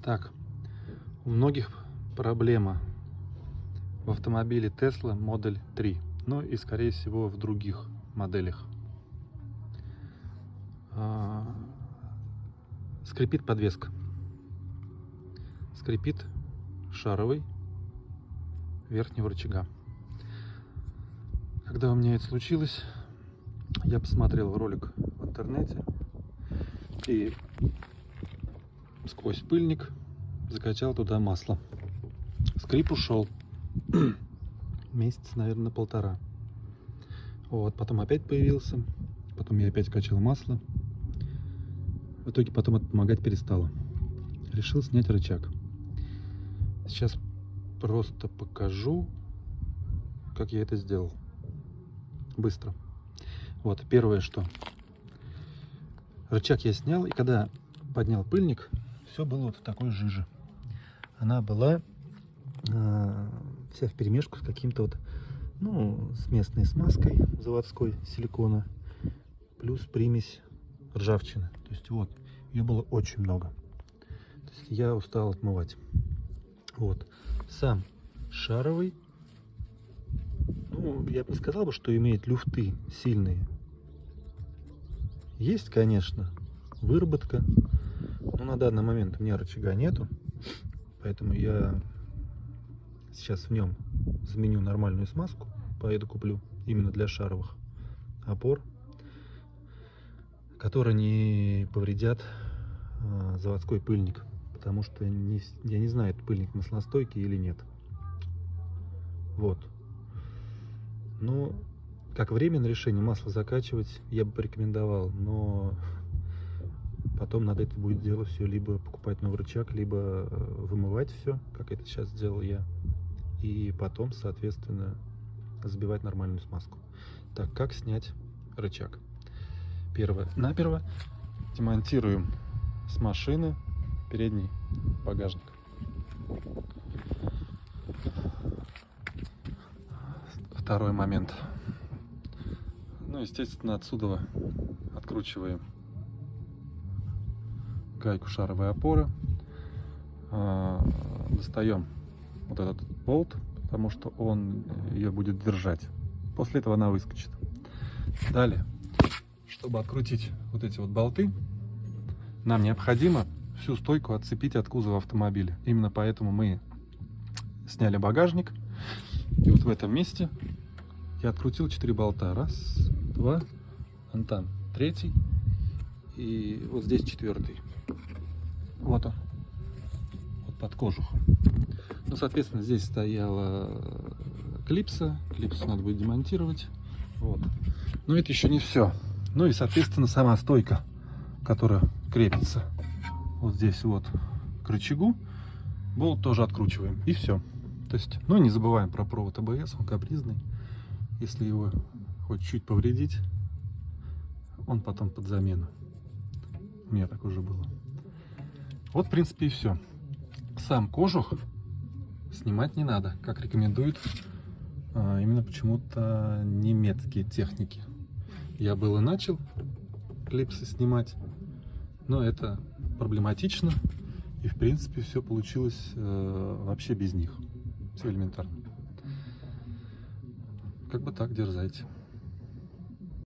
Так, у многих проблема в автомобиле Tesla Model 3, ну и скорее всего в других моделях. Скрипит подвеска, скрипит шаровый верхнего рычага. Когда у меня это случилось, я посмотрел ролик в интернете и сквозь пыльник закачал туда масло. Скрип ушел. Месяц, наверное, полтора. Вот, потом опять появился. Потом я опять качал масло. В итоге потом это помогать перестало. Решил снять рычаг. Сейчас просто покажу, как я это сделал. Быстро. Вот, первое, что рычаг я снял, и когда поднял пыльник, все было вот в такой жиже. Она была вся вперемешку с каким-то вот, с местной смазкой заводской силикона, плюс примесь ржавчины. То есть вот, ее было очень много. То есть я устал отмывать. Вот, сам шаровый, я бы не сказал, что имеет люфты сильные. Есть, конечно, выработка, но на данный момент у меня рычага нету, поэтому я сейчас в нем заменю нормальную смазку, поеду куплю именно для шаровых опор, которые не повредят заводской пыльник, потому что я не знаю, этот пыльник маслостойкий или нет. Вот. Ну, как временное решение масло закачивать я бы порекомендовал, но потом надо это будет делать все, либо покупать новый рычаг, либо вымывать все, как это сейчас сделал я, и потом, соответственно, забивать нормальную смазку. Так, как снять рычаг? Наперво демонтируем с машины передний багажник. Второй момент. Естественно, отсюда откручиваем гайку шаровой опоры. Достаем вот этот болт, потому что он ее будет держать. После этого она выскочит. Далее, чтобы открутить вот эти вот болты, нам необходимо всю стойку отцепить от кузова автомобиля. Именно поэтому мы сняли багажник. И вот в этом месте я открутил 4 болта. Раз, два, вон там третий. И вот здесь 4-й. Вот он. Вот под кожухом. Соответственно, здесь стояла клипса. Клипсу надо будет демонтировать. Вот. Но это еще не все. И, соответственно, сама стойка, которая крепится вот здесь вот к рычагу, болт тоже откручиваем. И все. То есть, не забываем про провод АБС, он капризный. Если его хоть чуть повредить, он потом под замену. У меня так уже было. Вот, в принципе, и все. Сам кожух снимать не надо, как рекомендуют именно почему-то немецкие техники. Я было начал клипсы снимать, но это проблематично, и в принципе все получилось вообще без них. Все элементарно. Как бы так, дерзайте.